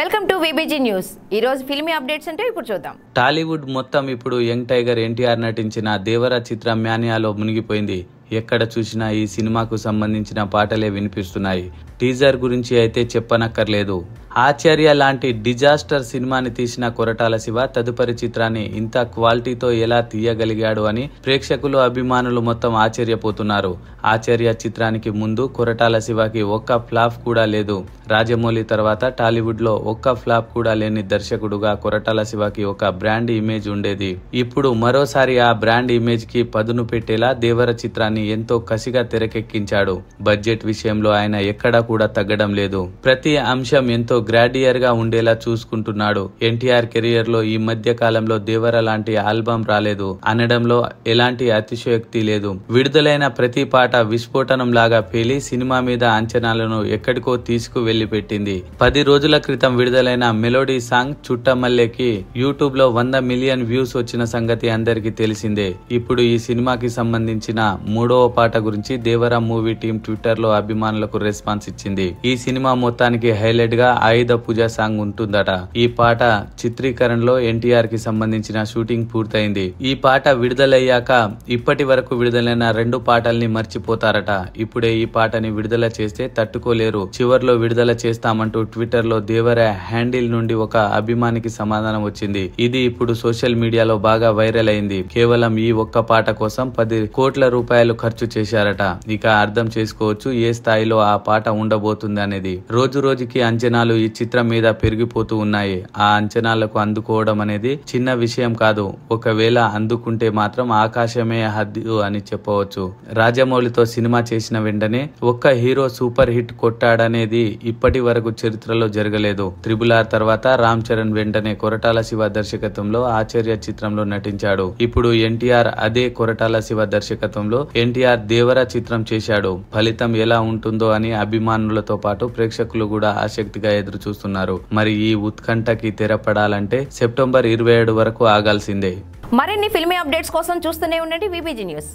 Welcome to VBG news. ఈ రోజు filmy updates అంటే ఇప్పుడు చూద్దాం. టాలీవుడ్ మొత్తం ఇప్పుడు యంగ్ టైగర్ ఎన్టీఆర్ నటించిన దేవరా చిత్రం మ్యానియాలో మునిగిపోయింది. ఎక్కడ చూసినా ఈ సినిమాకు సంబంధించిన పాటలే వినిపిస్తున్నాయి. టీజర్ గురించి అయితే చెప్పనక్కర్లేదు. ఆచార్య లాంటి డిజాస్టర్ సినిమాని తీసిన కొరటాల శివ తదుపరి చిత్రాన్ని ఇంత క్వాలిటీతో ఎలా తీయగలిగాడు అని ప్రేక్షకులు అభిమానులు మొత్తం ఆశ్చర్యపోతున్నారు. ఆచార్య చిత్రానికి ముందు కొరటాల శివకి ఒక్క ఫ్లాప్ కూడా లేదు. రాజమౌళి తర్వాత టాలీవుడ్ లో ఒక్క ఫ్లాప్ కూడా లేని దర్శకుడుగా కొరటాల శివకి ఒక బ్రాండ్ ఇమేజ్ ఉండేది. ఇప్పుడు మరోసారి ఆ బ్రాండ్ ఇమేజ్ కి పదును పెట్టేలా దేవర చిత్రాన్ని ఎంతో కసిగా తెరకెక్కించాడు. బడ్జెట్ విషయంలో ఆయన ఎక్కడా కూడా తగ్గడం లేదు. ప్రతి అంశం ఎంతో గ్రాడియర్ గా ఉండేలా చూసుకుంటున్నాడు. ఎన్టీఆర్ కెరియర్ లో ఈ మధ్య కాలంలో దేవర లాంటి ఆల్బమ్ రాలేదు అనడంలో ఎలాంటి అతిశయోక్తి లేదు. విడుదలైన ప్రతి పాట విస్ఫోటనం లాగా పేలి సినిమా మీద అంచనాలను ఎక్కడికో తీసుకువెళ్లి పెట్టింది. 10 రోజుల క్రితం విడుదలైన మెలోడీ సాంగ్ చుట్టమల్లెకి యూట్యూబ్ లో 100 మిలియన్ వ్యూస్ వచ్చిన సంగతి అందరికీ తెలిసిందే. ఇప్పుడు ఈ సినిమాకి సంబంధించిన 3వ పాట గురించి దేవర మూవీ టీం ట్విట్టర్ లో అభిమానులకు రెస్పాన్స్ ఇచ్చింది. ఈ సినిమా మొత్తానికి హైలైట్ గా ఆయుధ పూజ సాంగ్ ఉంటుందట. ఈ పాట చిత్రీకరణలో ఎన్టీఆర్ కి సంబంధించిన షూటింగ్ పూర్తయింది. ఈ పాట విడుదలయ్యాక ఇప్పటి వరకు విడుదలైన 2 పాటల్ని మర్చిపోతారట. ఇప్పుడే ఈ పాటని విడుదల చేస్తే తట్టుకోలేరు, చివర్లో విడుదల చేస్తామంటూ ట్విట్టర్ లో దేవర హ్యాండిల్ నుండి ఒక అభిమానికి సమాధానం వచ్చింది. ఇది ఇప్పుడు సోషల్ మీడియాలో బాగా వైరల్ అయింది. కేవలం ఈ ఒక్క పాట కోసం 10 కోట్ల రూపాయలు ఖర్చు చేశారట. ఇక అర్థం చేసుకోవచ్చు ఏ స్థాయిలో ఆ పాట ఉండబోతుంది అనేది. రోజు రోజుకి అంచనాలు ఈ చిత్రం మీద పెరిగిపోతూ ఉన్నాయి. ఆ అంచనాలకు అందుకోవడం అనేది చిన్న విషయం కాదు. ఒకవేళ అందుకుంటే మాత్రం ఆకాశమే హద్దు అని చెప్పవచ్చు. రాజమౌళితో సినిమా చేసిన వెంటనే ఒక్క హీరో సూపర్ హిట్ కొట్టాడనేది ఇప్పటి వరకు చరిత్రలో జరగలేదు. RRR తర్వాత రామ్ చరణ్ వెంటనే కొరటాల శివ దర్శకత్వంలో ఆచార్య చిత్రంలో నటించాడు. ఇప్పుడు ఎన్టీఆర్ అదే కొరటాల శివ దర్శకత్వంలో ఎన్టీఆర్ దేవర చిత్రం చేశాడు. ఫలితం ఎలా ఉంటుందో అని అభిమానులతో పాటు ప్రేక్షకులు కూడా ఆసక్తిగా ఎదురు చూస్తున్నారు. మరి ఈ ఉత్కంఠకి తెరపడాలంటే సెప్టెంబర్ 27 వరకు ఆగాల్సిందే. మరిన్ని ఫిల్మీ అప్డేట్స్ కోసం చూస్తూనే ఉండండి విబిజీ న్యూస్.